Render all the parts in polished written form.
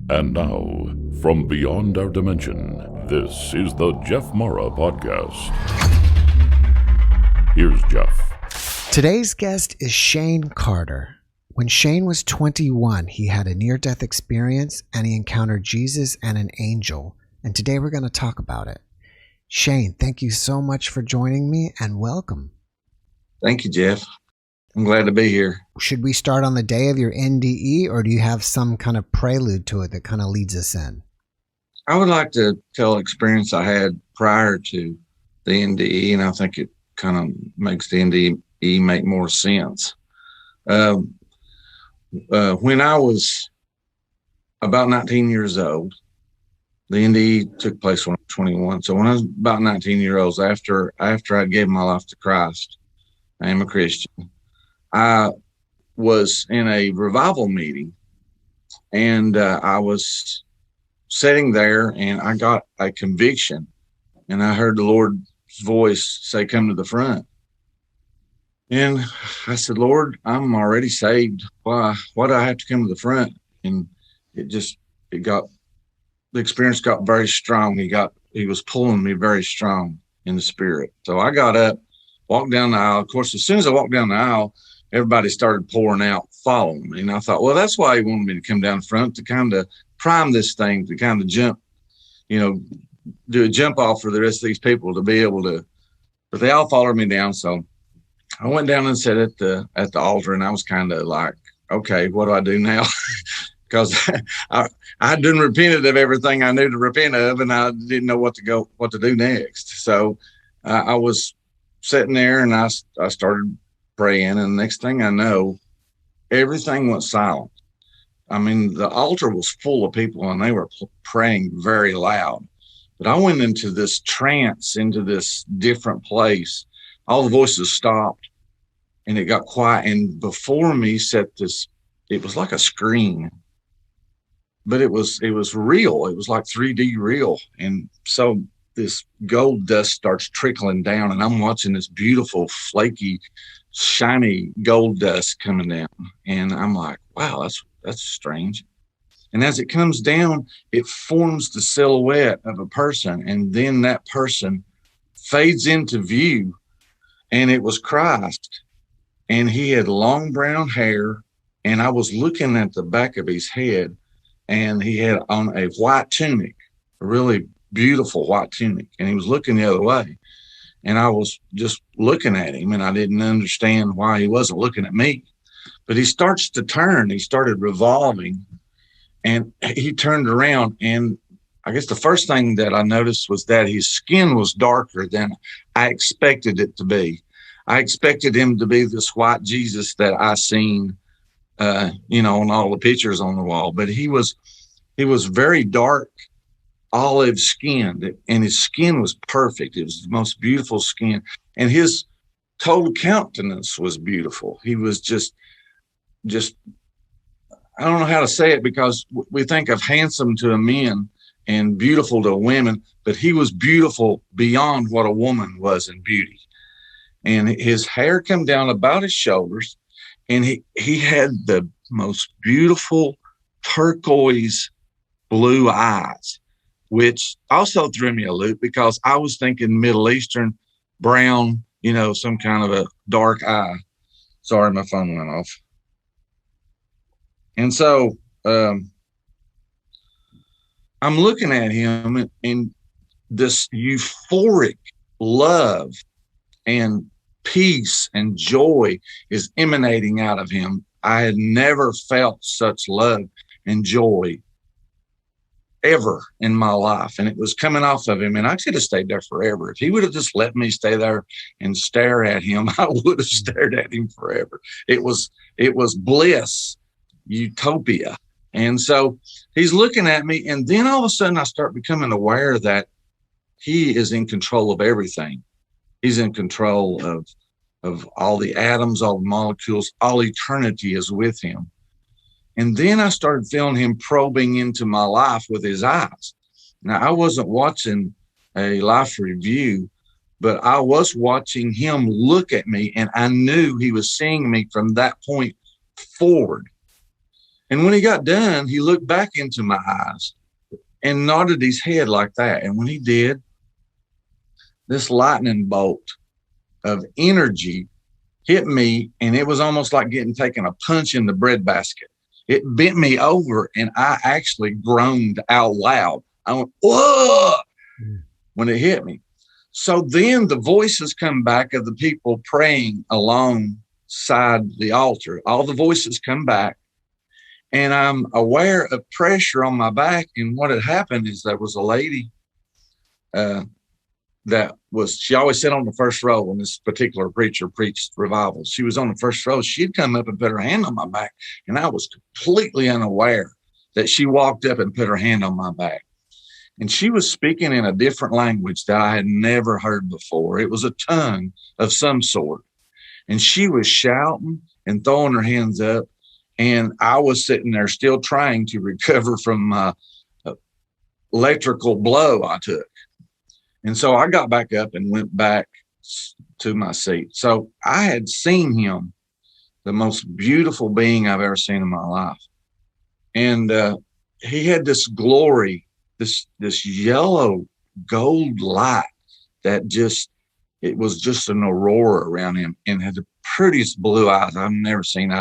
And now, from beyond our dimension, this is the JeffMara podcast. Here's Jeff. Today's guest is Shane Carter. When Shane was 21, he had a near-death experience and he encountered Jesus and an angel. And today we're going to talk about it. Shane, thank you so much for joining me and welcome. Thank you, Jeff. I'm glad to be here. Should we start on the day of your NDE, or do you have some kind of prelude to it that kind of leads us in? I would like to tell an experience I had prior to the NDE, and I think it kind of makes the NDE make more sense. When I was about 19 years old, the NDE took place when I was 21. So when I was about 19 years old, after I gave my life to Christ, I am a Christian, I was in a revival meeting, and I was sitting there, and I got a conviction, and I heard the Lord's voice say, "Come to the front." And I said, "Lord, I'm already saved. Why do I have to come to the front?" And the experience got very strong. He was pulling me very strong in the spirit. So I got up, walked down the aisle. Of course, as soon as I walked down the aisle, everybody started pouring out, following me. And I thought, well, that's why he wanted me to come down front, to kind of prime this thing, to kind of jump, do a jump off for the rest of these people to be able to, but they all followed me down. So I went down and sat at the altar, and I was kind of like, okay, what do I do now? Because I done repented of everything I knew to repent of, and I didn't know what to do next. So I was sitting there, and I started praying, and the next thing I know, everything went silent. I mean, the altar was full of people, and they were praying very loud. But I went into this trance, into this different place. All the voices stopped, and it got quiet. And before me sat this, it was like a screen, but it was real. It was like 3D real. And so this gold dust starts trickling down, and I'm watching this beautiful, flaky, shiny gold dust coming down. And I'm like, wow, that's strange. And as it comes down, it forms the silhouette of a person. And then that person fades into view, and it was Christ. And he had long brown hair, and I was looking at the back of his head, and he had on a white tunic, a really beautiful white tunic, and he was looking the other way. And I was just looking at him, and I didn't understand why he wasn't looking at me. But he starts to turn. He started revolving, and he turned around. And I guess the first thing that I noticed was that his skin was darker than I expected it to be. I expected him to be this white Jesus that I seen, on all the pictures on the wall. But he was very dark, olive skinned, and his skin was perfect. It was the most beautiful skin, and his total countenance was beautiful. He was just I don't know how to say it, because we think of handsome to a man and beautiful to women, but he was beautiful beyond what a woman was in beauty. And his hair come down about his shoulders, and he had the most beautiful turquoise blue eyes, which also threw me a loop, because I was thinking Middle Eastern, brown, some kind of a dark eye. Sorry, my phone went off. And so I'm looking at him, and this euphoric love and peace and joy is emanating out of him. I had never felt such love and joy ever in my life, and it was coming off of him. And I should have stayed there forever. If he would have just let me stay there and stare at him, I would have stared at him forever. It was bliss, utopia. And so he's looking at me, and then all of a sudden I start becoming aware that he is in control of everything. He's in control of all the atoms, all the molecules, all eternity is with him. And then I started feeling him probing into my life with his eyes. Now, I wasn't watching a life review, but I was watching him look at me, and I knew he was seeing me from that point forward. And when he got done, he looked back into my eyes and nodded his head like that. And when he did, this lightning bolt of energy hit me, and it was almost like getting taken a punch in the breadbasket. It bent me over, and I actually groaned out loud. I went, whoa, when it hit me. So then the voices come back of the people praying alongside the altar. All the voices come back, and I'm aware of pressure on my back. And what had happened is there was a lady she always sat on the first row when this particular preacher preached revival. She was on the first row. She'd come up and put her hand on my back, and I was completely unaware that she walked up and put her hand on my back. And she was speaking in a different language that I had never heard before. It was a tongue of some sort. And she was shouting and throwing her hands up. And I was sitting there still trying to recover from my electrical blow I took. And so I got back up and went back to my seat. So I had seen him, the most beautiful being I've ever seen in my life. And he had this glory, this yellow gold light that it was just an aurora around him, and had the prettiest blue eyes I've never seen.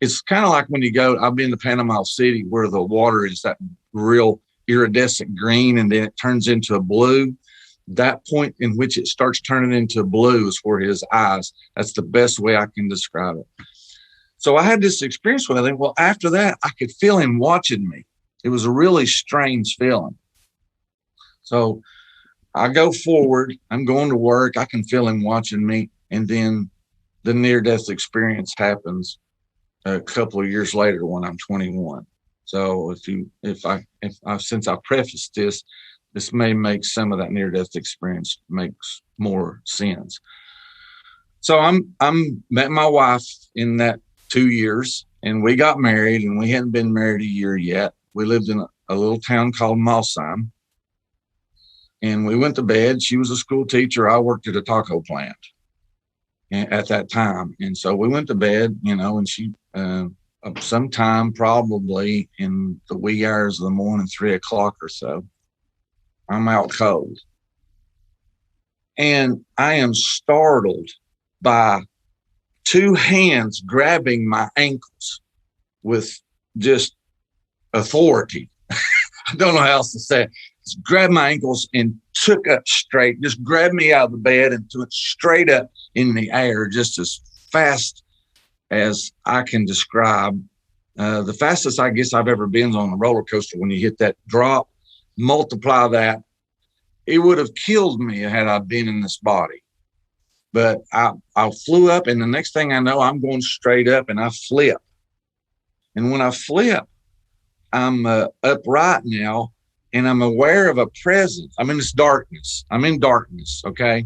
It's kind of like when you go, I've been to Panama City where the water is that real iridescent green, and then it turns into a blue. That point in which it starts turning into blue is for his eyes. That's the best way I can describe it. So I had this experience with him. Well, after that, I could feel him watching me. It was a really strange feeling. So I go forward. I'm going to work. I can feel him watching me. And then the near-death experience happens a couple of years later when I'm 21. So since I prefaced this may make some of that near-death experience makes more sense. So I'm met my wife in that 2 years, and we got married, and we hadn't been married a year yet. We lived in a little town called Malsheim, and we went to bed. She was a school teacher. I worked at a taco plant at that time. And so we went to bed, and she, sometime probably in the wee hours of the morning, 3 o'clock or so, I'm out cold. And I am startled by two hands grabbing my ankles with just authority. I don't know how else to say it. Just grabbed my ankles and took up straight, just grabbed me out of the bed and took straight up in the air, just as fast as I can describe. The fastest I guess I've ever been on a roller coaster when you hit that drop. Multiply that, it would have killed me had I been in this body. But I flew up, and the next thing I know, I'm going straight up, and I flip. And when I flip, I'm upright now, and I'm aware of a presence. I'm in this darkness. I'm in darkness, okay?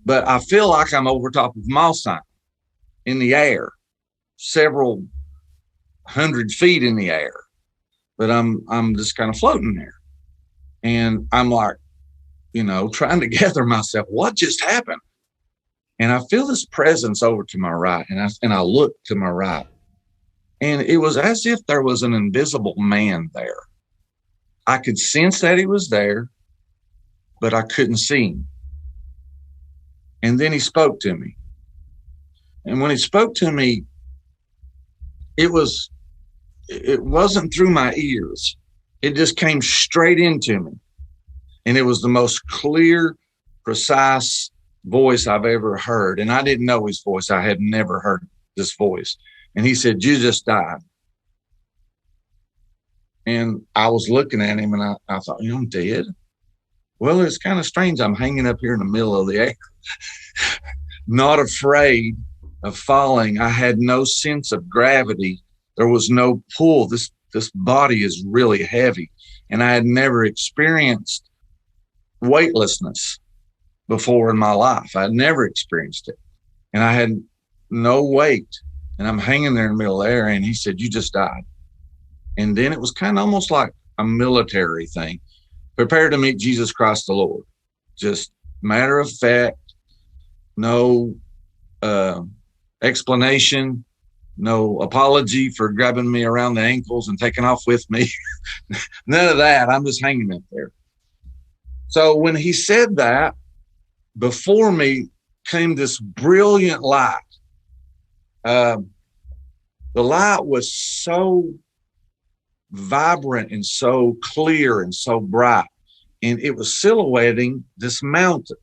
But I feel like I'm over top of Malsheim in the air, several 100 feet in the air. But I'm just kind of floating there. And I'm like, trying to gather myself. What just happened? And I feel this presence over to my right. And I look to my right. And it was as if there was an invisible man there. I could sense that he was there, but I couldn't see him. And then he spoke to me. And when he spoke to me, it wasn't through my ears. It just came straight into me. And it was the most clear, precise voice I've ever heard. And I didn't know his voice. I had never heard this voice. And he said, "You just died." And I was looking at him, and I thought, I'm dead? Well, it's kind of strange. I'm hanging up here in the middle of the air, not afraid of falling. I had no sense of gravity. There was no pull. This body is really heavy. And I had never experienced weightlessness before in my life. I had never experienced it. And I had no weight. And I'm hanging there in the middle of the air, and he said, "You just died." And then it was kind of almost like a military thing. Prepare to meet Jesus Christ the Lord. Just matter of fact, no explanation, no apology for grabbing me around the ankles and taking off with me. None of that. I'm just hanging up there. So when he said that, before me came this brilliant light. The light was so vibrant and so clear and so bright, and it was silhouetting this mountain.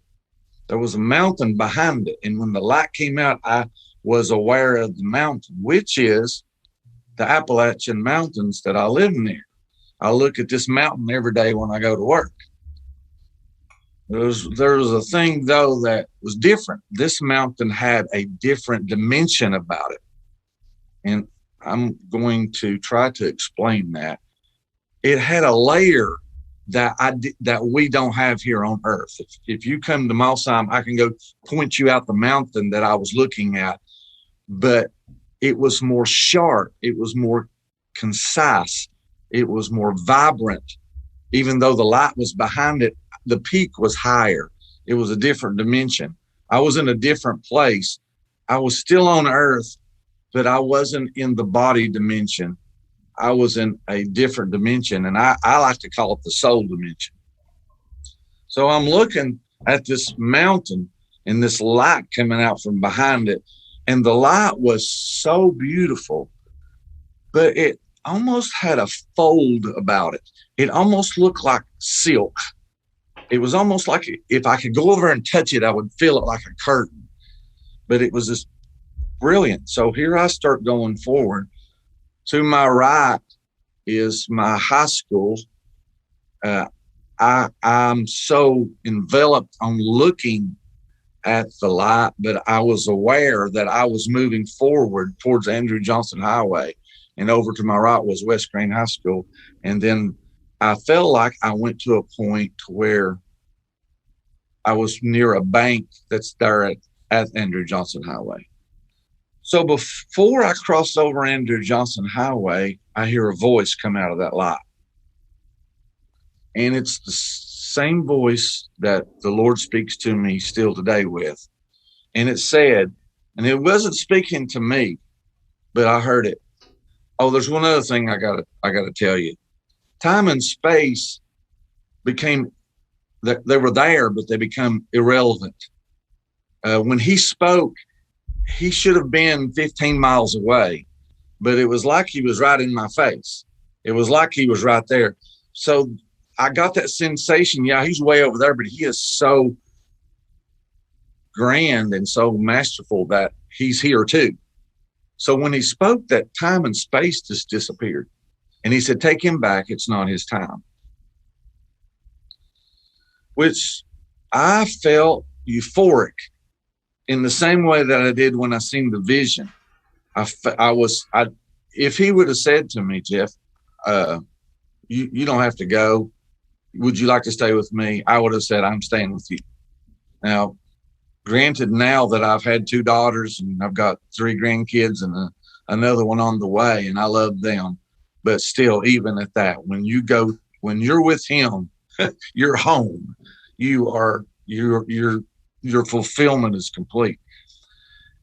There was a mountain behind it, and when the light came out, I was aware of the mountain, which is the Appalachian Mountains that I live near. I look at this mountain every day when I go to work. There was a thing, though, that was different. This mountain had a different dimension about it, and I'm going to try to explain that. It had a layer that we don't have here on Earth. If you come to Malsheim, I can go point you out the mountain that I was looking at, but it was more sharp. It was more concise. It was more vibrant. Even though the light was behind it, the peak was higher. It was a different dimension. I was in a different place. I was still on Earth, but I wasn't in the body dimension. I was in a different dimension, and I like to call it the soul dimension. So I'm looking at this mountain and this light coming out from behind it, and the light was so beautiful, but it almost had a fold about it. It almost looked like silk. It was almost like if I could go over and touch it, I would feel it like a curtain, but it was just brilliant. So here I start going forward. To my right is my high school. I'm so enveloped on looking at the light, but I was aware that I was moving forward towards Andrew Johnson Highway, and over to my right was West Crane High School. And then I felt like I went to a point where I was near a bank that's there at Andrew Johnson Highway. So before I crossed over Andrew Johnson Highway, I hear a voice come out of that light. And it's the same voice that the Lord speaks to me still today with. And it said, and it wasn't speaking to me, but I heard it. Oh, there's one other thing I gotta tell you. Time and space became, they were there, but they become irrelevant. When he spoke, he should have been 15 miles away, but it was like he was right in my face. It was like he was right there. So I got that sensation. Yeah, he's way over there, but he is so grand and so masterful that he's here too. So when he spoke, that time and space just disappeared. And he said, take him back. It's not his time. Which I felt euphoric in the same way that I did when I seen the vision. If he would have said to me, Jeff, you don't have to go. Would you like to stay with me? I would have said, I'm staying with you. Now, granted, now that I've had 2 daughters and I've got 3 grandkids and another one on the way, and I love them, but still, even at that, when you're with him, you're home. Your fulfillment is complete.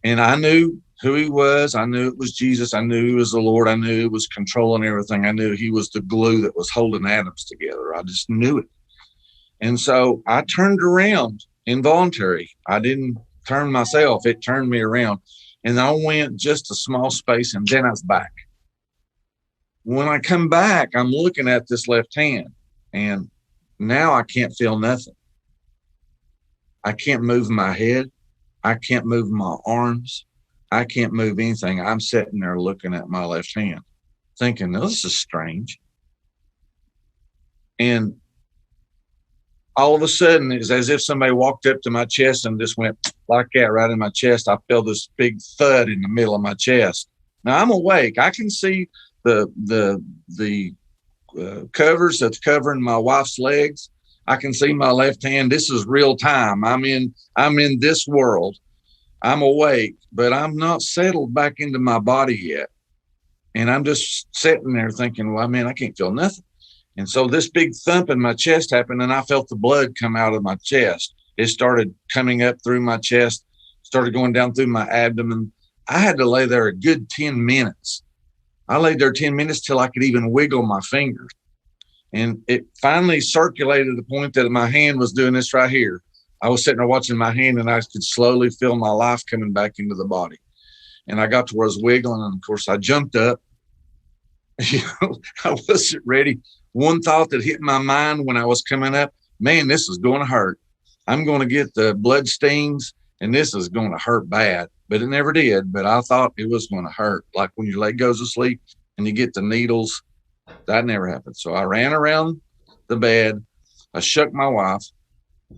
And I knew who he was. I knew it was Jesus. I knew he was the Lord. I knew he was controlling everything. I knew he was the glue that was holding atoms together. I just knew it. And so I turned around involuntary. I didn't turn myself. It turned me around. And I went just a small space, and then I was back. When I come back, I'm looking at this left hand, and now I can't feel nothing. I can't move my head. I can't move my arms. I can't move anything. I'm sitting there looking at my left hand, thinking, oh, this is strange. And all of a sudden, it's as if somebody walked up to my chest and just went like that right in my chest. I felt this big thud in the middle of my chest. Now I'm awake. I can see the covers that's covering my wife's legs. I can see my left hand. This is real time. I'm in this world. I'm awake, but I'm not settled back into my body yet. And I'm just sitting there thinking, well, man, I can't feel nothing. And so this big thump in my chest happened, and I felt the blood come out of my chest. It started coming up through my chest, started going down through my abdomen. I had to lay there a good 10 minutes. I laid there 10 minutes till I could even wiggle my fingers. And it finally circulated to the point that my hand was doing this right here. I was sitting there watching my hand, and I could slowly feel my life coming back into the body. And I got to where I was wiggling, and of course I jumped up. I wasn't ready. One thought that hit my mind when I was coming up, man, this is going to hurt. I'm going to get the blood stings, and this is going to hurt bad. But it never did. But I thought it was going to hurt. Like when your leg goes to sleep and you get the needles. That never happened. So I ran around the bed. I shook my wife.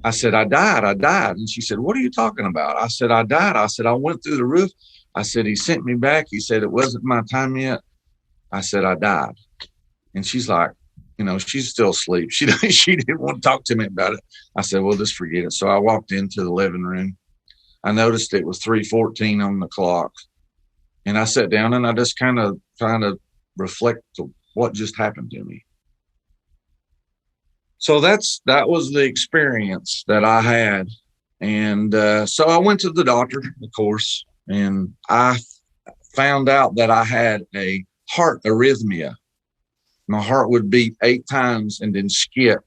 I said, I died. And she said, what are you talking about? I said, I died. I said, I went through the roof. I said, he sent me back. He said, it wasn't my time yet. I said, I died. And she's like, she's still asleep. She didn't want to talk to me about it. I said, well, just forget it. So I walked into the living room. I noticed it was 3:14 on the clock. And I sat down and I just kind of trying to reflect what just happened to me. So that was the experience that I had. And so I went to the doctor, of course, and I found out that I had a heart arrhythmia. My heart would beat 8 times and then skip.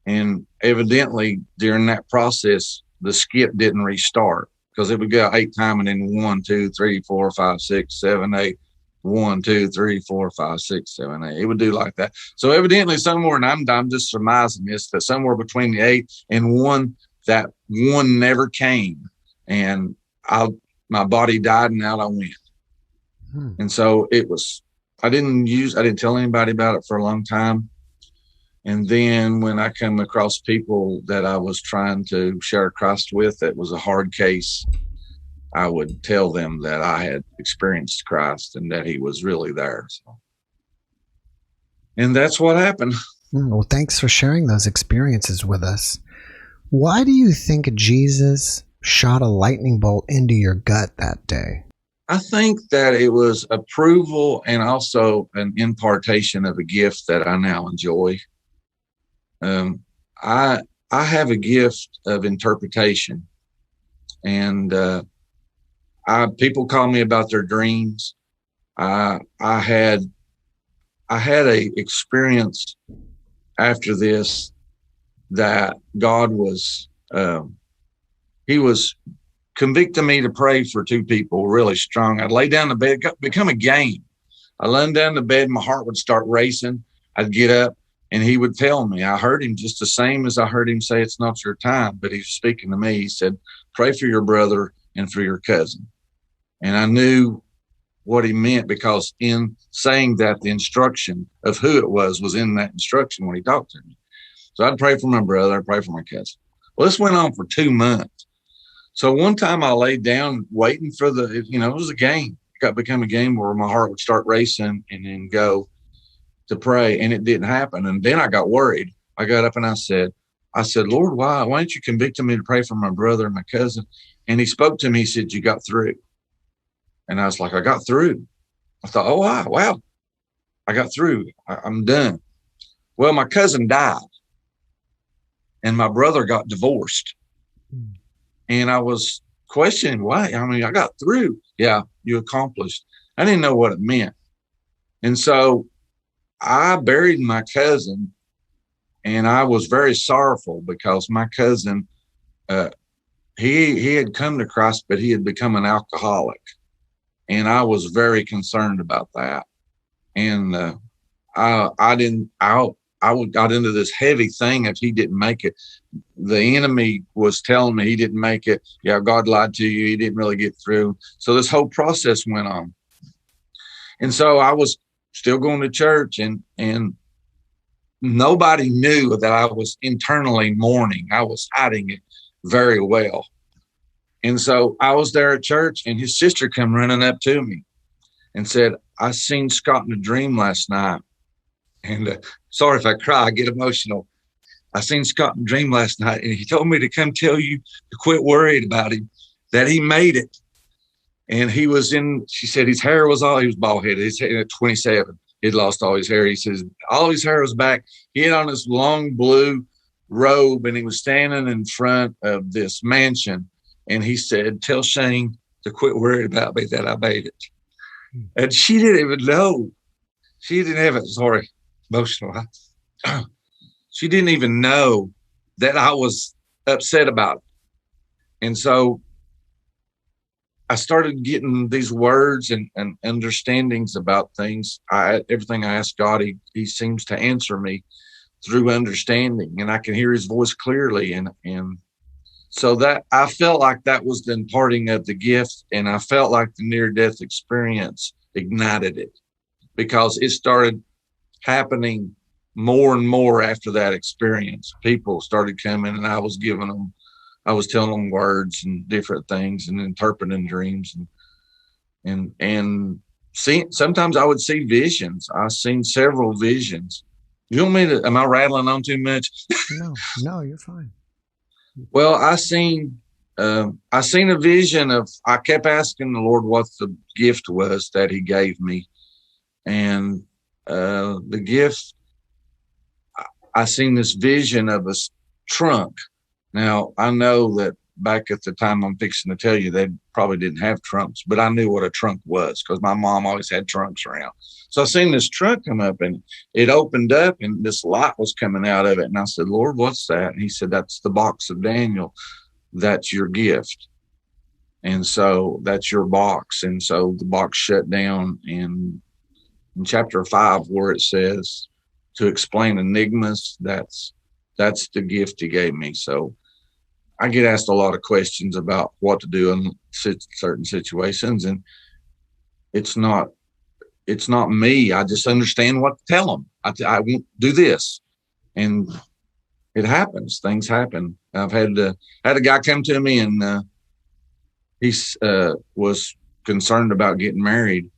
And evidently during that process, the skip didn't restart, because it would go 8 times and then 1, 2, 3, 4, 5, 6, 7, 8. 1, 2, 3, 4, 5, 6, 7, 8. It would do like that. So evidently somewhere, and I'm just surmising this, that somewhere between the 8 and 1, that 1 never came. And my body died and out I went. And so I didn't tell anybody about it for a long time. And then when I come across people that I was trying to share Christ with, that was a hard case, I would tell them that I had experienced Christ and that he was really there. So, and that's what happened. Well, thanks for sharing those experiences with us. Why do you think Jesus shot a lightning bolt into your gut that day? I think that it was approval and also an impartation of a gift that I now enjoy. I have a gift of interpretation, and people call me about their dreams. I had a experience after this that God was, he was convicting me to pray for 2 people really strong. I'd lay down in the bed, become a game. I lay down in the bed, my heart would start racing. I'd get up and he would tell me. I heard him just the same as I heard him say, it's not your time, but he was speaking to me. He said, pray for your brother and for your cousin. And I knew what he meant, because in saying that, the instruction of who it was in that instruction when he talked to me. So I'd pray for my brother, I'd pray for my cousin. Well, this went on for 2 months. So one time I laid down waiting for it was a game. It become a game where my heart would start racing and then go to pray, and it didn't happen. And then I got worried. I got up and I said, Lord, why didn't you convict me to pray for my brother and my cousin? And he spoke to me. He said, you got through. And I was like, I got through. I thought, oh, wow, I got through. I'm done. Well, my cousin died and my brother got divorced. And I was questioning why. I got through. Yeah, you accomplished. I didn't know what it meant. And so I buried my cousin, and I was very sorrowful because my cousin, he had come to Christ, but he had become an alcoholic. And I was very concerned about that. And I got into this heavy thing if he didn't make it. The enemy was telling me he didn't make it. Yeah, God lied to you. He didn't really get through. So this whole process went on. And so I was still going to church, and nobody knew that I was internally mourning. I was hiding it very well. And so I was there at church, and his sister come running up to me and said, I seen Scott in a dream last night. And sorry if I cry, I get emotional. I seen Scott in a dream last night, and he told me to come tell you to quit worrying about him, that he made it. And she said his hair was he was bald headed. His head at 27, he'd lost all his hair. He says, all his hair was back. He had on this long blue robe, and he was standing in front of this mansion. And he said, tell Shane to quit worrying about me that I made it. And she didn't even know. She didn't have it. Sorry, emotional. She didn't even know that I was upset about it. And so I started getting these words and understandings about things. Everything I ask God, he seems to answer me through understanding, and I can hear his voice clearly. And so that I felt like that was the imparting of the gift. And I felt like the near-death experience ignited it, because it started happening more and more after that experience. People started coming, and I was telling them words and different things and interpreting dreams and see. Sometimes I would see visions. I've seen several visions. You want me to? Am I rattling on too much? No, you're fine. Well, I seen a vision of. I kept asking the Lord what the gift was that He gave me, and the gift. I seen this vision of a trunk. Now, I know that back at the time I'm fixing to tell you, they probably didn't have trunks, but I knew what a trunk was because my mom always had trunks around. So I seen this trunk come up, and it opened up, and this light was coming out of it. And I said, Lord, what's that? And he said, that's the box of Daniel. That's your gift. And so that's your box. And so the box shut down in chapter 5, where it says to explain enigmas. That's the gift he gave me. So I get asked a lot of questions about what to do in certain situations, and it's not me. I just understand what to tell them. I won't do this, and it happens. Things happen. I've had a guy come to me, and he was concerned about getting married,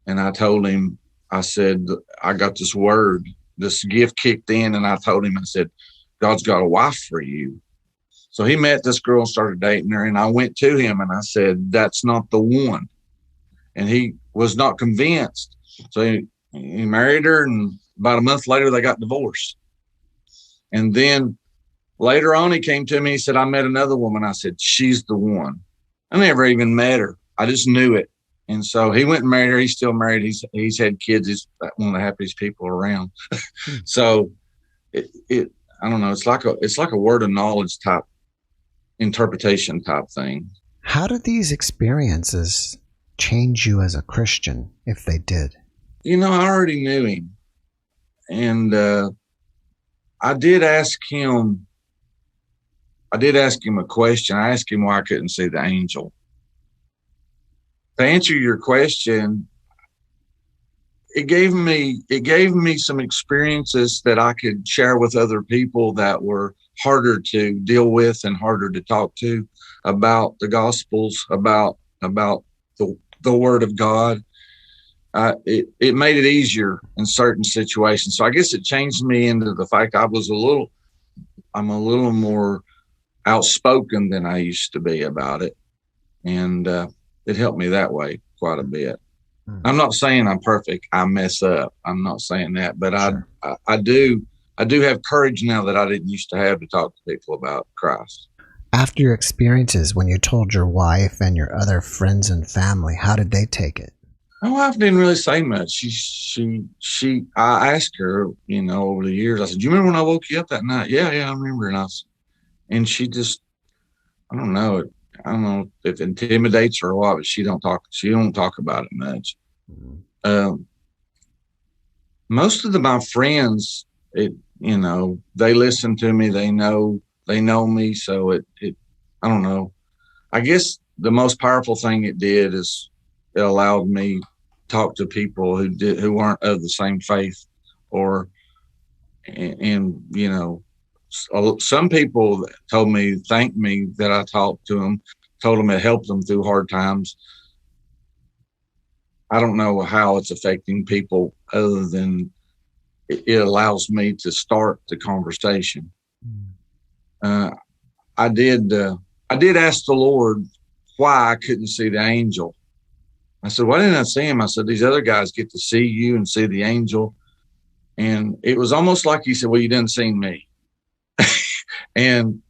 and I told him, I said, I got this word, this gift kicked in, and I told him, I said, God's got a wife for you. So he met this girl and started dating her, and I went to him and I said, that's not the one. And he was not convinced. So he married her, and about a month later they got divorced. And then later on he came to me, he said, I met another woman. I said, she's the one. I never even met her. I just knew it. And so he went and married her. He's still married. He's had kids. He's one of the happiest people around. So it I don't know. It's like a word of knowledge type interpretation type thing. How did these experiences change you as a Christian, if they did? I already knew him, and I did ask him a question. I asked him why I couldn't see the angel. To answer your question, it gave me some experiences that I could share with other people that were harder to deal with and harder to talk to about the Gospels, about the Word of God. It made it easier in certain situations. So I guess it changed me into the fact I'm a little more outspoken than I used to be about it, and it helped me that way quite a bit. I'm not saying I'm perfect. I mess up. I'm not saying that, but sure. I do have courage now that I didn't used to have to talk to people about Christ. After your experiences, when you told your wife and your other friends and family, how did they take it? My wife didn't really say much. I asked her, over the years, I said, do you remember when I woke you up that night? Yeah, I remember. And she just, I don't know if it intimidates her or what, but she don't talk about it much. Most of my friends, they listen to me, they know me. So it I don't know. I guess the most powerful thing it did is it allowed me to talk to people who aren't of the same faith, some people thanked me that I talked to them, told them it helped them through hard times. I don't know how it's affecting people other than it allows me to start the conversation. I did ask the Lord why I couldn't see the angel. I said, why didn't I see him? I said, these other guys get to see you and see the angel. And it was almost like he said, well, you didn't see me. And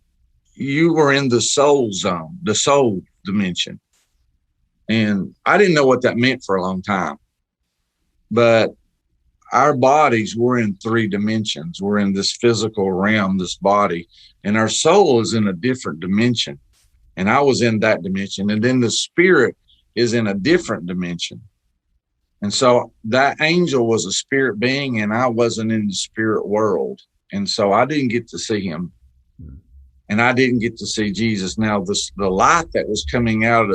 you were in the soul zone, the soul dimension. And I didn't know what that meant for a long time, but our bodies were in 3 dimensions. We're in this physical realm, this body, and our soul is in a different dimension. And I was in that dimension. And then the spirit is in a different dimension. And so that angel was a spirit being, and I wasn't in the spirit world. And so I didn't get to see him. And I didn't get to see Jesus. Now, the light that was coming out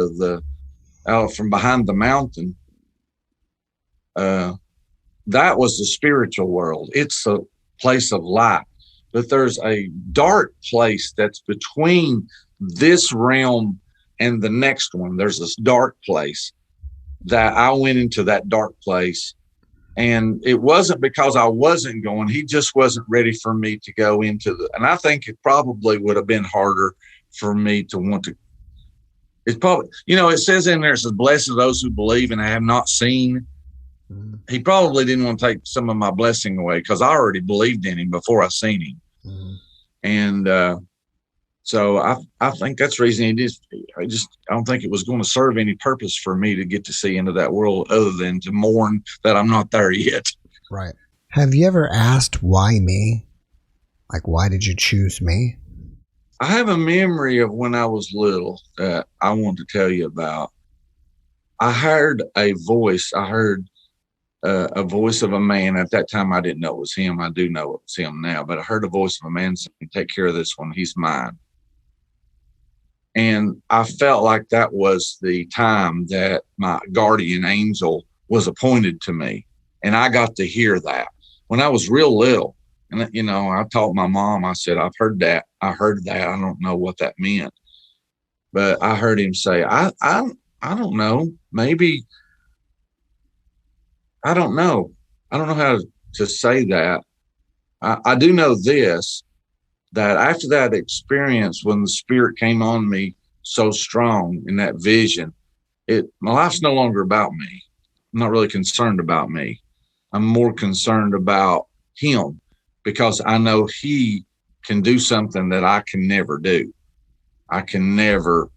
from behind the mountain, that was the spiritual world. It's a place of light. But there's a dark place that's between this realm and the next one. There's this dark place that I went into, that dark place. And it wasn't because I wasn't going. He just wasn't ready for me to go into and I think it probably would have been harder for me to want to. It's probably, it says in there, it says, blessed are those who believe and have not seen. Mm-hmm. He probably didn't want to take some of my blessing away because I already believed in him before I seen him. Mm-hmm. And so I think that's the reason he did. I don't think it was going to serve any purpose for me to get to see into that world other than to mourn that I'm not there yet. Right. Have you ever asked why me? Like, why did you choose me? I have a memory of when I was little that I want to tell you about. I heard a voice. I heard a voice of a man. At that time, I didn't know it was him. I do know it was him now, but I heard a voice of a man saying, take care of this one. He's mine. And I felt like that was the time that my guardian angel was appointed to me. And I got to hear that when I was real little. And, I told my mom, I said, I've heard that. I heard that. I don't know what that meant. But I heard him say, I don't know. Maybe, I don't know. I don't know how to say that. I do know this, that after that experience, when the spirit came on me so strong in that vision, my life's no longer about me. I'm not really concerned about me. I'm more concerned about him because I know he can do something that I can never do. I can never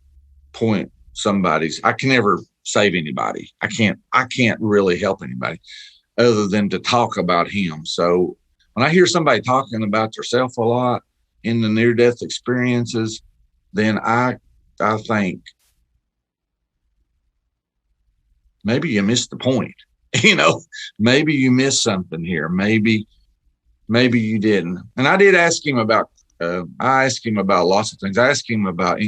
I can never save anybody. I can't really help anybody other than to talk about him. So when I hear somebody talking about themselves a lot in the near-death experiences, then I think maybe you missed the point. Maybe you missed something here. Maybe you didn't. And I did ask him about. I asked him about lots of things. I asked him about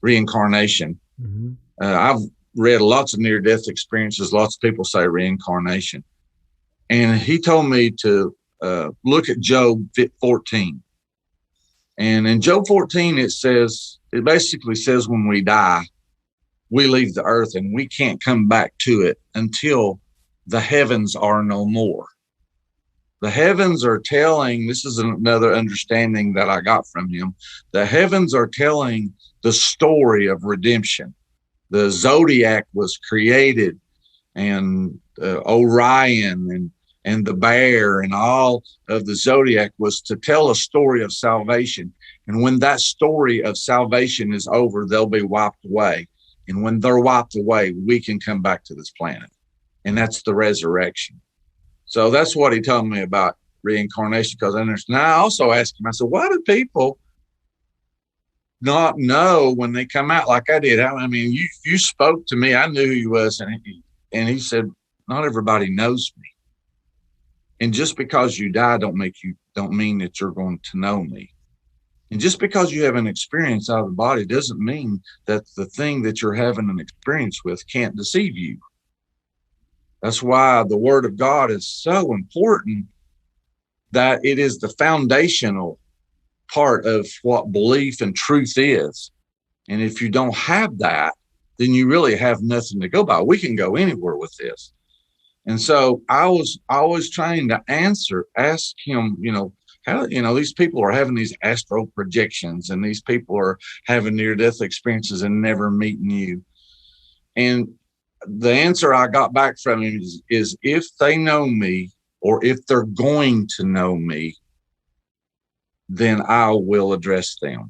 reincarnation. Mm-hmm. I've read lots of near-death experiences. Lots of people say reincarnation, and he told me to look at Job 14. And in Job 14, it basically says when we die, we leave the earth and we can't come back to it until the heavens are no more. The heavens are telling, this is another understanding that I got from him. The heavens are telling the story of redemption. The zodiac was created, and Orion and the bear and all of the zodiac was to tell a story of salvation. And when that story of salvation is over, they'll be wiped away. And when they're wiped away, we can come back to this planet. And that's the resurrection. So that's what he told me about reincarnation, because I understand. I also asked him, I said, why do people not know when they come out like I did? I mean, you spoke to me. I knew who he was. And he said, not everybody knows me. And just because you die don't mean that you're going to know me. And just because you have an experience out of the body doesn't mean that the thing that you're having an experience with can't deceive you. That's why the Word of God is so important, that it is the foundational part of what belief and truth is. And if you don't have that, then you really have nothing to go by. We can go anywhere with this. And so I was always trying to ask him, how, these people are having these astral projections, and these people are having near-death experiences and never meeting you. And the answer I got back from him is if they know me, or if they're going to know me, then I will address them.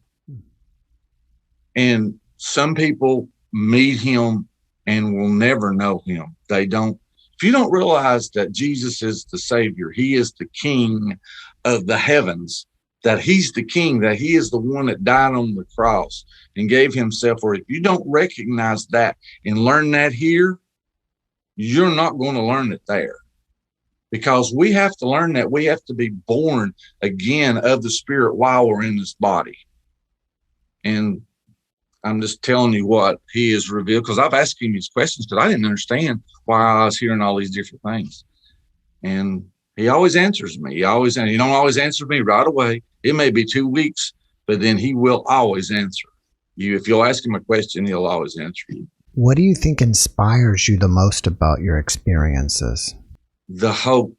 And some people meet him and will never know him. They don't. If you don't realize that Jesus is the Savior, he is the King of the heavens, that he's the King, that he is the one that died on the cross and gave himself for it. If you don't recognize that and learn that here, you're not going to learn it there. Because we have to learn that we have to be born again of the Spirit while we're in this body. And I'm just telling you what he has revealed, because I've asked him these questions because I didn't understand why I was hearing all these different things. And he always answers me. He don't always answer me right away. It may be 2 weeks, but then he will always answer you. If you'll ask him a question, he'll always answer you. What do you think inspires you the most about your experiences? The hope.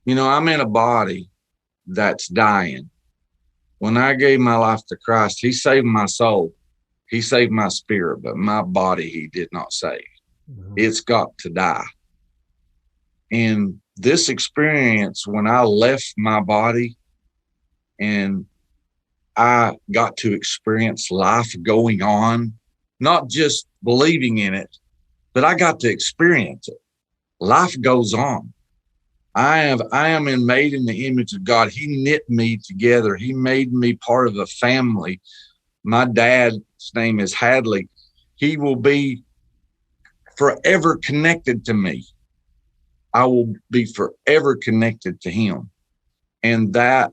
I'm in a body that's dying. When I gave my life to Christ, he saved my soul. He saved my spirit, but my body he did not save. Mm-hmm. It's got to die. And this experience, when I left my body and I got to experience life going on, not just believing in it, but I got to experience it. Life goes on. I am made in the image of God. He knit me together. He made me part of a family. My dad's name is Hadley. He will be forever connected to me. I will be forever connected to him. And that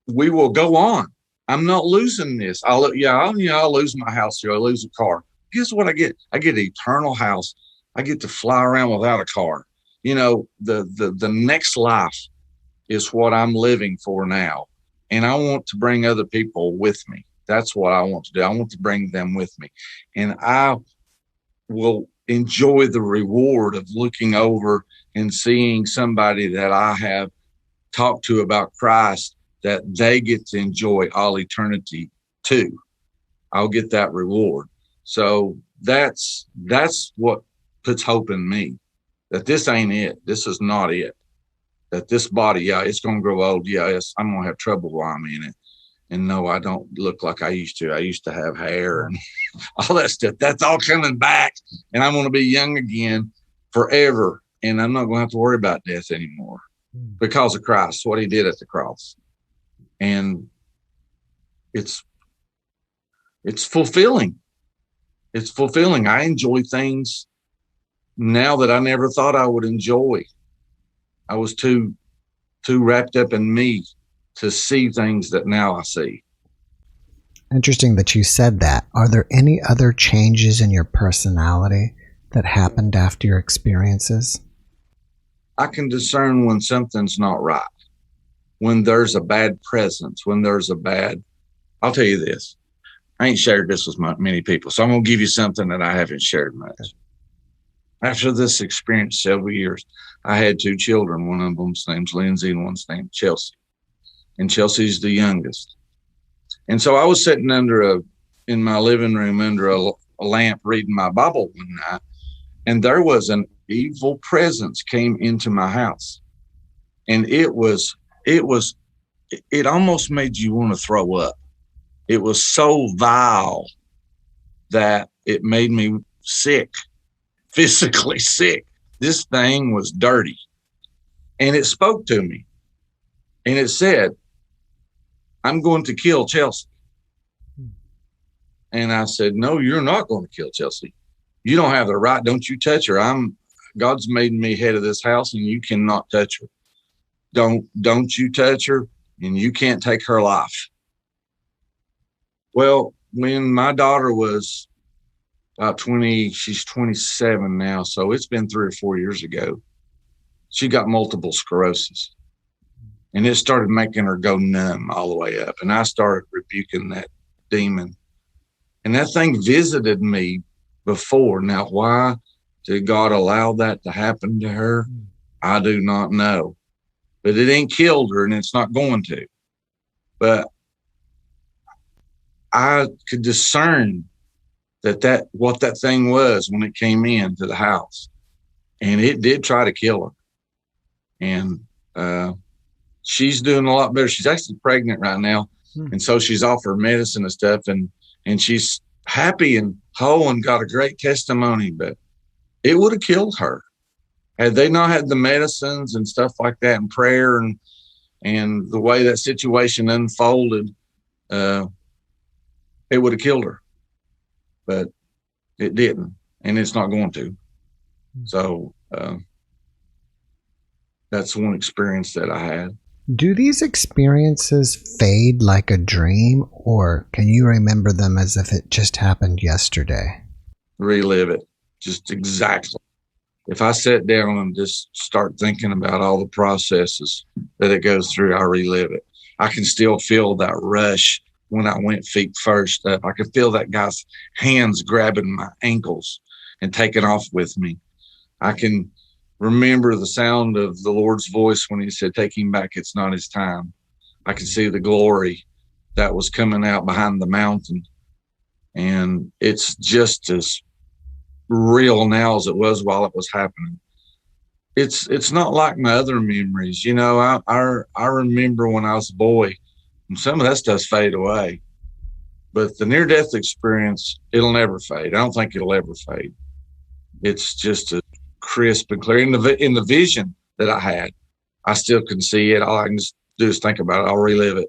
we will go on. I'm not losing this. I'll lose my house here. I'll lose a car. Guess what I get? I get an eternal house. I get to fly around without a car. The next life is what I'm living for now. And I want to bring other people with me. That's what I want to do. I want to bring them with me. And I will enjoy the reward of looking over and seeing somebody that I have talked to about Christ, that they get to enjoy all eternity too. I'll get that reward. So that's what puts hope in me, that this ain't it. This is not it. That this body, it's going to grow old. I'm going to have trouble while I'm in it. And no, I don't look like I used to. I used to have hair and all that stuff. That's all coming back. And I'm going to be young again forever. And I'm not going to have to worry about death anymore because of Christ, what he did at the cross. And it's fulfilling. It's fulfilling. I enjoy things now that I never thought I would enjoy. I was too wrapped up in me to see things that now I see. Interesting that you said that. Are there any other changes in your personality that happened after your experiences? I can discern when something's not right, when there's a bad presence, I'll tell you this. I ain't shared this with many people, so I'm going to give you something that I haven't shared much. After this experience, several years, I had 2 children. One of them's name's Lindsay and one's named Chelsea. And Chelsea's the youngest. And so I was sitting in my living room under a lamp reading my Bible one night, and there was an evil presence came into my house. And it almost made you want to throw up. It was so vile that it made me sick, physically sick. This thing was dirty. And it spoke to me. And it said, I'm going to kill Chelsea. And I said, no, you're not going to kill Chelsea. You don't have the right. Don't you touch her. God's made me head of this house, and you cannot touch her. Don't you touch her, and you can't take her life. Well, when my daughter was about 20, she's 27 now, so it's been 3 or 4 years ago, she got multiple sclerosis. And it started making her go numb all the way up. And I started rebuking that demon. And that thing visited me before. Now, why did God allow that to happen to her? I do not know. But it ain't killed her, and it's not going to. But I could discern what that thing was when it came into the house. And it did try to kill her. And she's doing a lot better. She's actually pregnant right now. And so she's off her medicine and stuff, and she's happy. And whole and got a great testimony, but it would have killed her. Had they not had the medicines and stuff like that and prayer and the way that situation unfolded, it would have killed her. But it didn't, and it's not going to. So that's one experience that I had. Do these experiences fade like a dream, or can you remember them as if it just happened yesterday? Relive it, just exactly. If I sit down and just start thinking about all the processes that it goes through, I relive it. I can still feel that rush when I went feet first up. I could feel that guy's hands grabbing my ankles and taking off with me. I can remember the sound of the Lord's voice when he said, take him back, it's not his time. I could see the glory that was coming out behind the mountain. And it's just as real now as it was while it was happening. It's not like my other memories. You know, I remember when I was a boy, and some of that stuff's fade away. But the near-death experience, it'll never fade. I don't think it'll ever fade. It's just a crisp and clear. In the vision that I had, I still can see it. All I can just do is think about it. I'll relive it.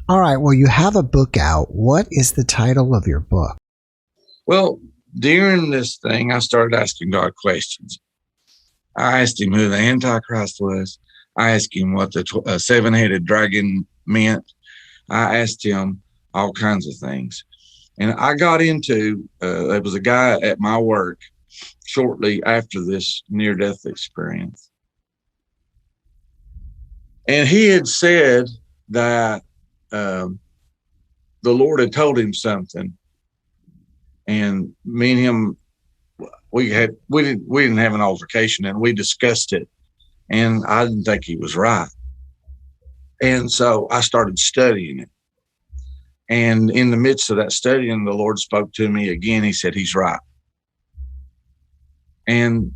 All right. Well, you have a book out. What is the title of your book? Well, during this thing, I started asking God questions. I asked him who the Antichrist was. I asked him what the seven-headed dragon meant. I asked him all kinds of things. And I got into, there was a guy at my work shortly after this near-death experience. And he had said that the Lord had told him something. And me and him, we didn't have an altercation, and we discussed it. And I didn't think he was right. And so I started studying it. And in the midst of that studying, the Lord spoke to me again. He said, he's right. And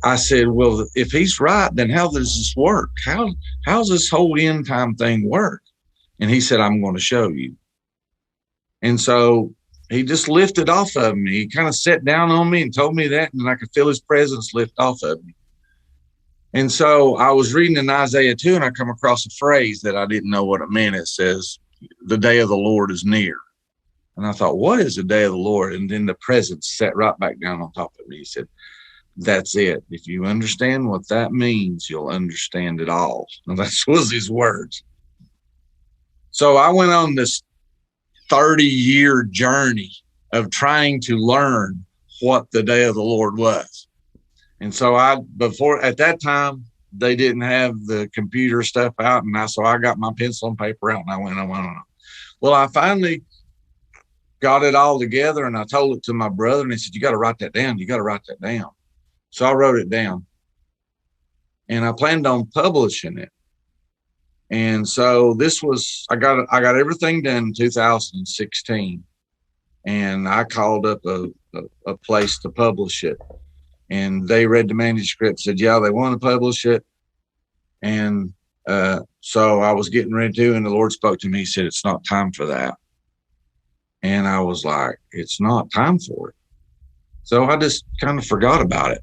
I said, well, if he's right, then how does this work? How's this whole end time thing work? And he said, I'm going to show you. And so he just lifted off of me. He kind of sat down on me and told me that, and I could feel his presence lift off of me. And so I was reading in Isaiah 2, and I come across a phrase that I didn't know what it meant. It says, the day of the Lord is near. And I thought, what is the day of the Lord? And then the presence sat right back down on top of me. He said, that's it. If you understand what that means, you'll understand it all. And that was his words. So I went on this 30-year journey of trying to learn what the day of the Lord was. And so at that time, they didn't have the computer stuff out. And so I got my pencil and paper out, and I went on. Well, I finally got it all together, and I told it to my brother, and he said, you got to write that down. You got to write that down. So I wrote it down, and I planned on publishing it. And so I got everything done in 2016, and I called up a place to publish it, and they read the manuscript, said, yeah, they want to publish it. And so I was getting ready to, and the Lord spoke to me. He said, it's not time for that. And I was like, it's not time for it. So I just kind of forgot about it.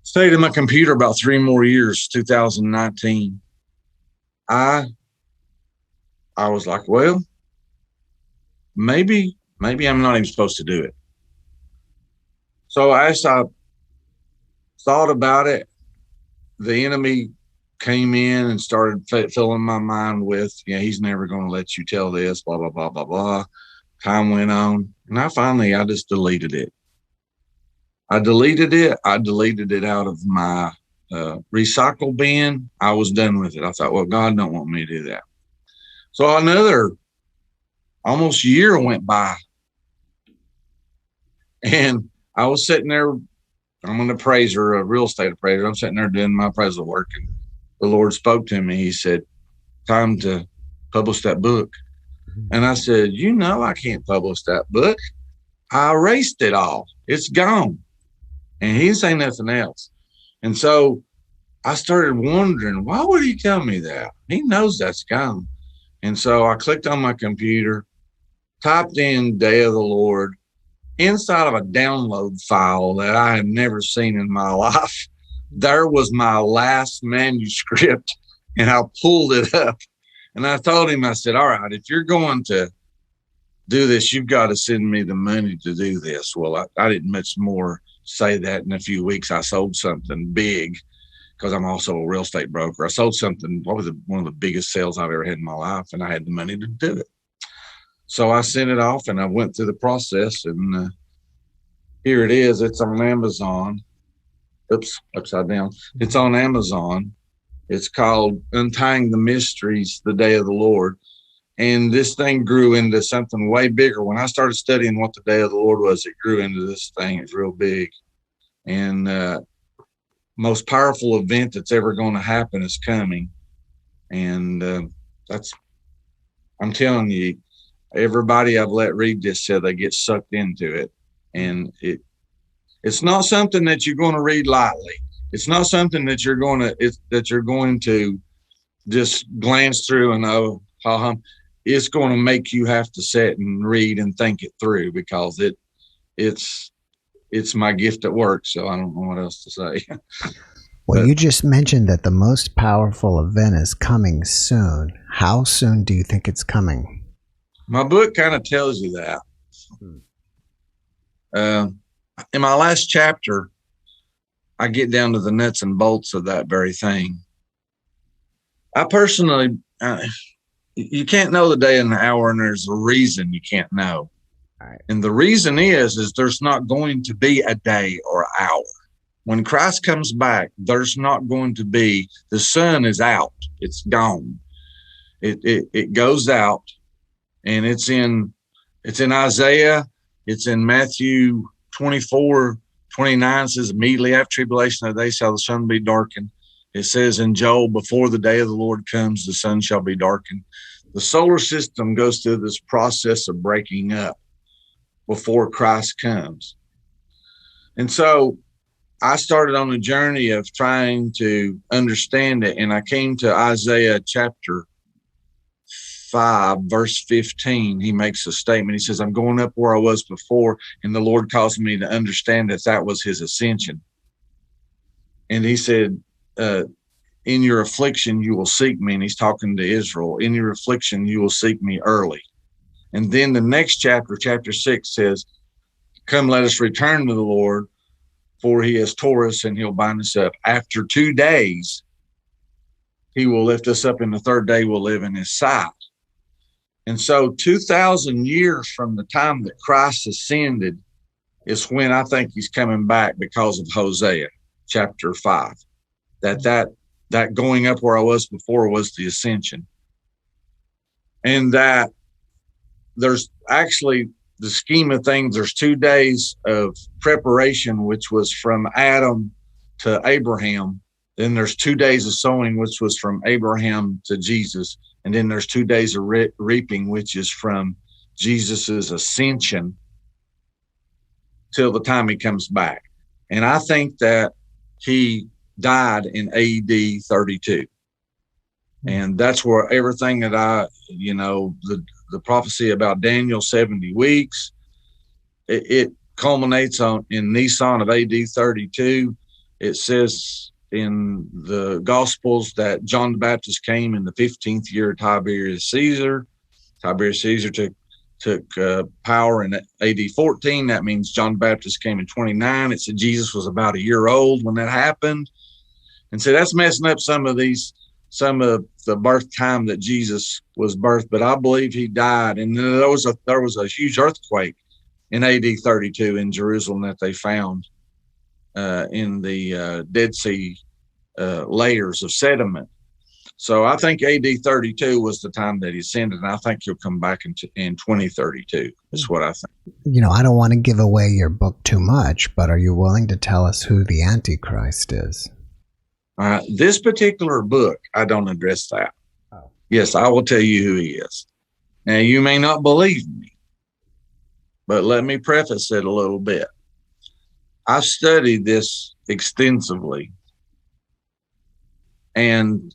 Stayed in my computer about 3 more years, 2019. I was like, well, maybe I'm not even supposed to do it. So as I thought about it, the enemy came in and started filling my mind with, he's never going to let you tell this, blah, blah, blah, blah, blah. Time went on, and I just deleted it. I deleted it out of my recycle bin. I was done with it. I thought, well, God don't want me to do that. So another almost year went by, and I was sitting there. I'm an appraiser, a real estate appraiser. I'm sitting there doing my appraisal work, and the Lord spoke to me. He said, time to publish that book. And I said, I can't publish that book. I erased it all. It's gone. And he didn't say nothing else. And so I started wondering, why would he tell me that? He knows that's gone. And so I clicked on my computer, typed in Day of the Lord. Inside of a download file that I have never seen in my life, there was my last manuscript, and I pulled it up. And I told him, I said, all right, if you're going to do this, you've got to send me the money to do this. Well, I didn't much more say that. In a few weeks, I sold something big, because I'm also a real estate broker. I sold something, one of the biggest sales I've ever had in my life, and I had the money to do it. So I sent it off, and I went through the process, and here it is. It's on Amazon. Oops, upside down. It's on Amazon. It's called Untying the Mysteries, the Day of the Lord. And this thing grew into something way bigger. When I started studying what the Day of the Lord was, it grew into this thing. It's real big. And most powerful event that's ever going to happen is coming. And I'm telling you, everybody I've let read this said they get sucked into it. And it's not something that you're going to read lightly. It's not something that you're going to just glance through and it's going to make you have to sit and read and think it through, because it's my gift at work. So I don't know what else to say. Well, you just mentioned that the most powerful event is coming soon. How soon do you think it's coming? My book kind of tells you that. In my last chapter, I get down to the nuts and bolts of that very thing. I personally, you can't know the day and the hour, and there's a reason you can't know. Right. And the reason is there's not going to be a day or hour. When Christ comes back, there's not going to be, the sun is out. It's gone. It goes out, and it's in Isaiah. It's in Matthew 24:29 says, immediately after tribulation of the day shall the sun be darkened. It says in Joel, before the day of the Lord comes, the sun shall be darkened. The solar system goes through this process of breaking up before Christ comes. And so I started on a journey of trying to understand it. And I came to Isaiah chapter 5, verse 15. He makes a statement. He says, I'm going up where I was before, and the Lord caused me to understand that was his ascension. And he said, in your affliction, you will seek me. And he's talking to Israel. In your affliction, you will seek me early. And then the next chapter, chapter 6 says, come, let us return to the Lord, for he has tore us and he'll bind us up. After 2 days, he will lift us up, and the third day we'll live in his sight. And so 2,000 years from the time that Christ ascended is when I think he's coming back, because of Hosea chapter 5. That going up where I was before was the ascension. And that there's actually, the scheme of things, there's 2 days of preparation, which was from Adam to Abraham. Then there's 2 days of sowing, which was from Abraham to Jesus. And then there's 2 days of reaping, which is from Jesus's ascension till the time he comes back. And I think that he died in AD 32. And that's where everything that the prophecy about Daniel 70 weeks, it culminates in Nisan of AD 32. It says in the Gospels that John the Baptist came in the 15th year of Tiberius Caesar. Tiberius Caesar took power in AD 14. That means John the Baptist came in 29. It said Jesus was about a year old when that happened. And so that's messing up some of the birth time that Jesus was birthed. But I believe he died. And then there was a huge earthquake in AD 32 in Jerusalem that they found in the Dead Sea layers of sediment. So I think AD 32 was the time that he ascended, and I think he'll come back in 2032. That's what I think. I don't want to give away your book too much, but are you willing to tell us who the Antichrist is? This particular book, I don't address that. Oh. Yes, I will tell you who he is. Now, you may not believe me, but let me preface it a little bit. I've studied this extensively, and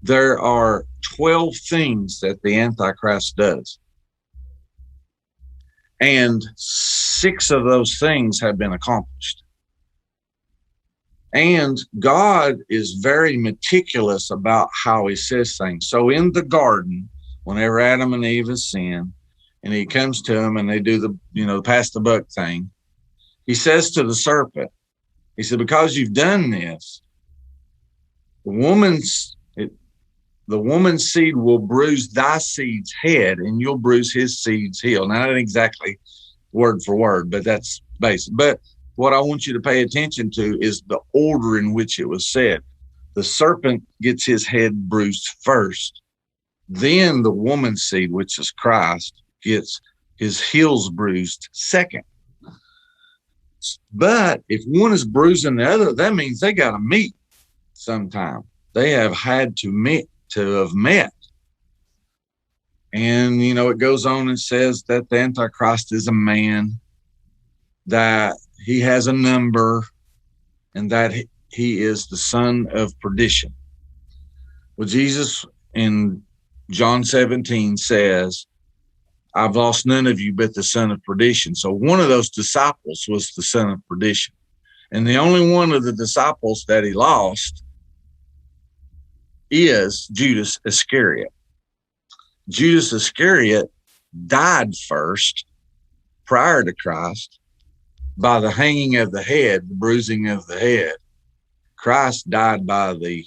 there are 12 things that the Antichrist does. And 6 of those things have been accomplished. And God is very meticulous about how he says things. So in the garden, whenever Adam and Eve have sinned, and he comes to them and they do the, pass the buck thing, he says to the serpent, he said, because you've done this, the woman's seed will bruise thy seed's head, and you'll bruise his seed's heel. Now, not exactly word for word, but that's basic. But what I want you to pay attention to is the order in which it was said. The serpent gets his head bruised first. Then the woman's seed, which is Christ, gets his heels bruised second. But if one is bruising the other, that means they got to meet sometime. They have had to have met. And, it goes on and says that the Antichrist is a man, that he has a number, and that he is the son of perdition. Well, Jesus in John 17 says, I've lost none of you but the son of perdition. So one of those disciples was the son of perdition. And the only one of the disciples that he lost is Judas Iscariot. Judas Iscariot died first, prior to Christ, by the hanging of the head, the bruising of the head. Christ died by the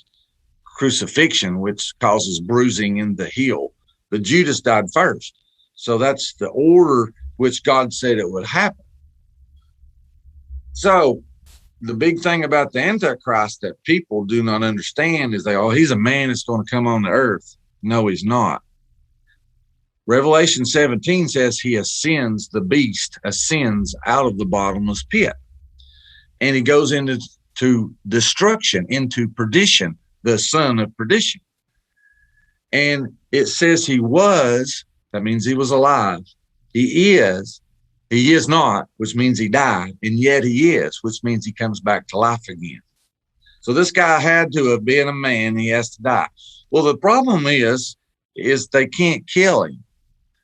crucifixion, which causes bruising in the heel. But Judas died first. So that's the order which God said it would happen. So the big thing about the Antichrist that people do not understand is he's a man that's going to come on the earth. No, he's not. Revelation 17 says he ascends, the beast ascends out of the bottomless pit. And he goes into destruction, into perdition, the son of perdition. And it says he was, that means he was alive. He is not, which means he died. And yet he is, which means he comes back to life again. So this guy had to have been a man. He has to die. Well, the problem is they can't kill him.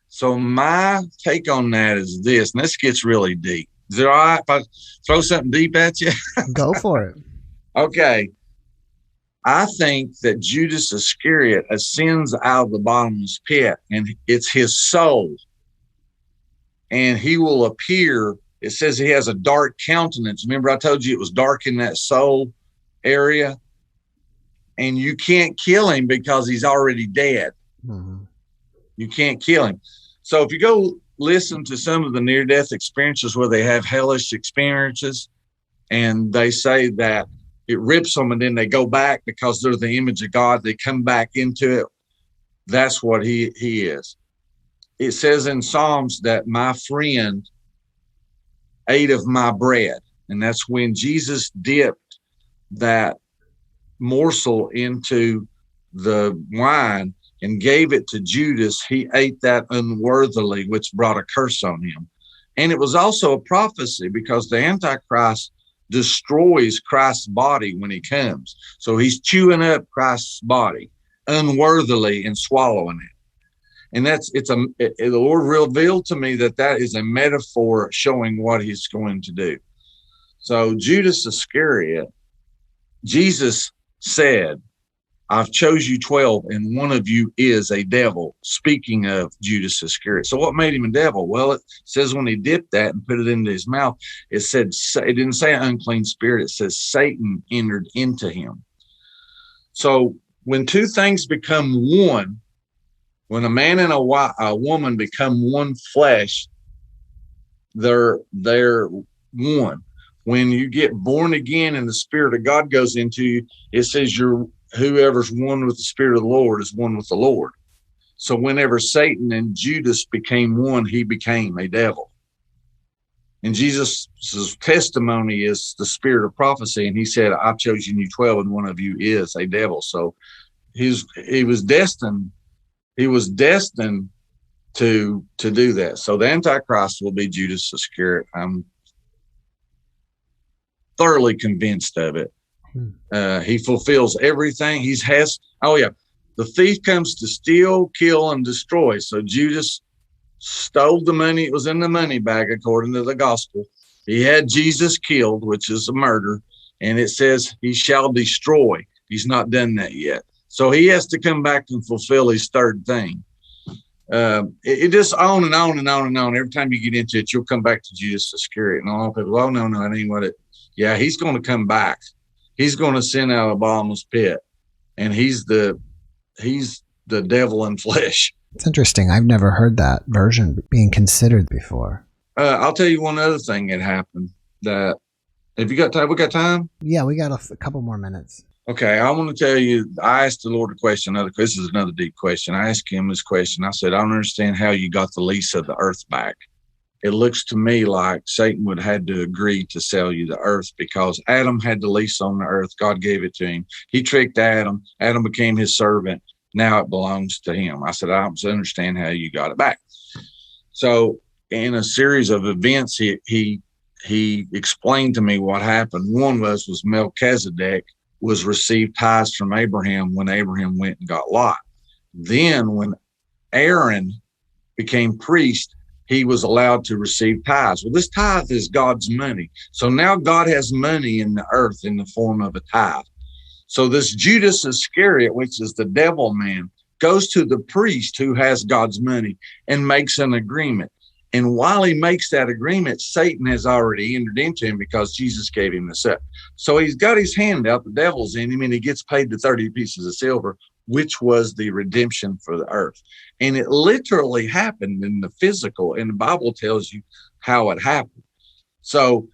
So my take on that is this, and this gets really deep. Is it all right if I throw something deep at you? Go for it. Okay. I think that Judas Iscariot ascends out of the bottomless pit, and it's his soul. And he will appear, it says he has a dark countenance. Remember I told you it was dark in that soul area? And you can't kill him because he's already dead. Mm-hmm. You can't kill him. So if you go listen to some of the near-death experiences where they have hellish experiences, and they say that it rips them and then they go back because they're the image of God, they come back into it. That's what he is. It says in Psalms that my friend ate of my bread. And that's when Jesus dipped that morsel into the wine and gave it to Judas. He ate that unworthily, which brought a curse on him. And it was also a prophecy because the Antichrist destroys Christ's body when he comes. So he's chewing up Christ's body unworthily and swallowing it. And the Lord revealed to me that is a metaphor showing what he's going to do. So Judas Iscariot, Jesus said, I've chose you 12 and one of you is a devil, speaking of Judas Iscariot. So what made him a devil? Well, it says when he dipped that and put it into his mouth, it didn't say unclean spirit. It says Satan entered into him. So when two things become one, when a man and a woman become one flesh, they're one. When you get born again and the Spirit of God goes into you, it says whoever's one with the Spirit of the Lord is one with the Lord. So whenever Satan and Judas became one, he became a devil. And Jesus' testimony is the spirit of prophecy. And he said, I've chosen you 12 and one of you is a devil. So he was destined to do that. So the Antichrist will be Judas Iscariot. I'm thoroughly convinced of it. He fulfills everything. The thief comes to steal, kill, and destroy. So Judas stole the money. It was in the money bag, according to the gospel. He had Jesus killed, which is a murder. And it says he shall destroy. He's not done that yet. So he has to come back and fulfill his third thing. It just on and on and on and on. Every time you get into it, you'll come back to Judas Iscariot. And all people, oh, no, that ain't what it. Yeah, he's going to come back. He's going to send out a bottomless pit. And he's the devil in flesh. It's interesting. I've never heard that version being considered before. I'll tell you one other thing that happened. That if you got time, we got time. Yeah, we got a couple more minutes. Okay, I want to tell you. I asked the Lord a question. This is another deep question. I asked him this question. I said, I don't understand how you got the lease of the earth back. It looks to me like Satan would have had to agree to sell you the earth because Adam had the lease on the earth. God gave it to him. He tricked Adam. Adam became his servant. Now it belongs to him. I said, I don't understand how you got it back. So in a series of events, he explained to me what happened. One was Melchizedek was received tithes from Abraham when Abraham went and got Lot. Then when Aaron became priest, he was allowed to receive tithes. Well, this tithe is God's money. So now God has money in the earth in the form of a tithe. So this Judas Iscariot, which is the devil man, goes to the priest who has God's money and makes an agreement. And while he makes that agreement, Satan has already entered into him because Jesus gave him the set. So he's got his hand out, the devil's in him, and he gets paid the 30 pieces of silver, which was the redemption for the earth. And it literally happened in the physical, and the Bible tells you how it happened. So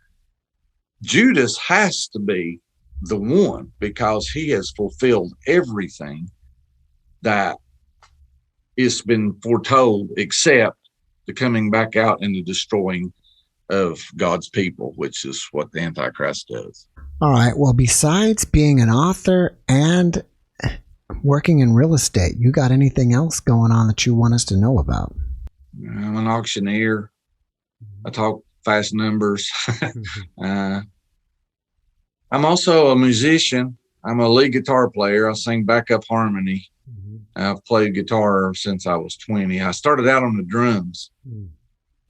Judas has to be the one because he has fulfilled everything that has been foretold except the coming back out and the destroying of God's people, which is what the Antichrist does. All right. Well, besides being an author and working in real estate, you got anything else going on that you want us to know about? I'm an auctioneer. I talk fast numbers. I'm also a musician. I'm a lead guitar player. I sing backup harmony. I've played guitar since I was 20. I started out on the drums,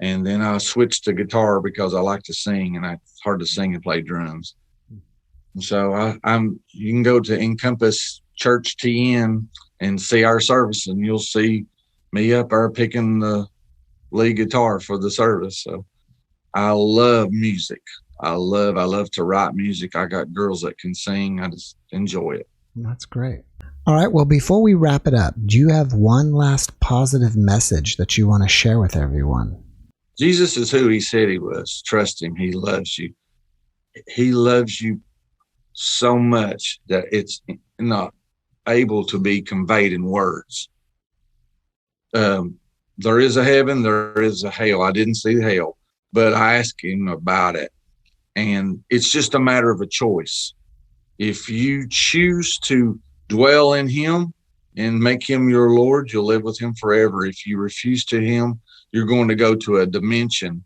and then I switched to guitar because I like to sing, and it's hard to sing and play drums. And so you can go to Encompass Church TN and see our service, and you'll see me up there picking the lead guitar for the service. So I love music. I love to write music. I got girls that can sing. I just enjoy it. That's great. All right. Well, before we wrap it up, do you have one last positive message that you want to share with everyone? Jesus is who he said he was. Trust him. He loves you. He loves you so much that it's not able to be conveyed in words. There is a heaven. There is a hell. I didn't see the hell, but I asked him about it. And it's just a matter of a choice. If you choose to dwell in him and make him your Lord, you'll live with him forever. If you refuse to him, you're going to go to a dimension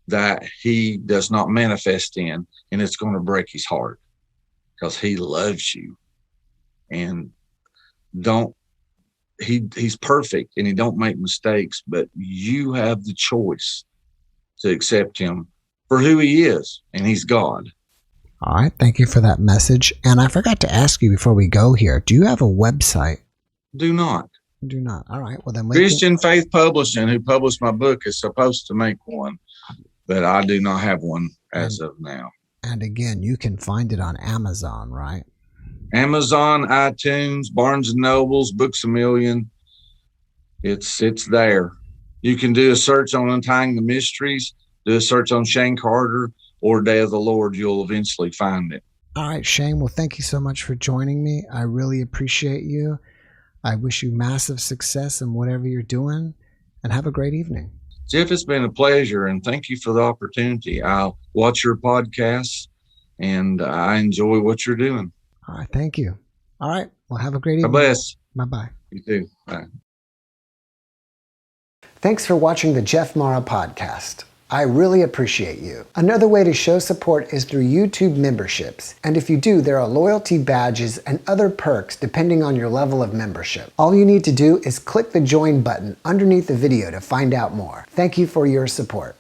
that he does not manifest in, and it's going to break his heart because he loves you. And he's perfect and he don't make mistakes, but you have the choice to accept him for who he is, and he's God. All right. Thank you for that message. And I forgot to ask you before we go here, do you have a website? Do not. Do not. All right. Well, then Christian Faith Publishing, who published my book, is supposed to make one, but I do not have one as of now. And again, you can find it on Amazon, right? Amazon, iTunes, Barnes & Nobles, Books A Million. It's there. You can do a search on Untying the Mysteries, do a search on Shane Carter, or Day of the Lord. You'll eventually find it. All right, Shane. Well, thank you so much for joining me. I really appreciate you. I wish you massive success in whatever you're doing, and have a great evening. Jeff, it's been a pleasure, and thank you for the opportunity. I'll watch your podcasts, and I enjoy what you're doing. All right, thank you. All right, well, have a great evening. God bless. Bye-bye. You too. Bye. Thanks for watching the JeffMara podcast. I really appreciate you. Another way to show support is through YouTube memberships. And if you do, there are loyalty badges and other perks depending on your level of membership. All you need to do is click the join button underneath the video to find out more. Thank you for your support.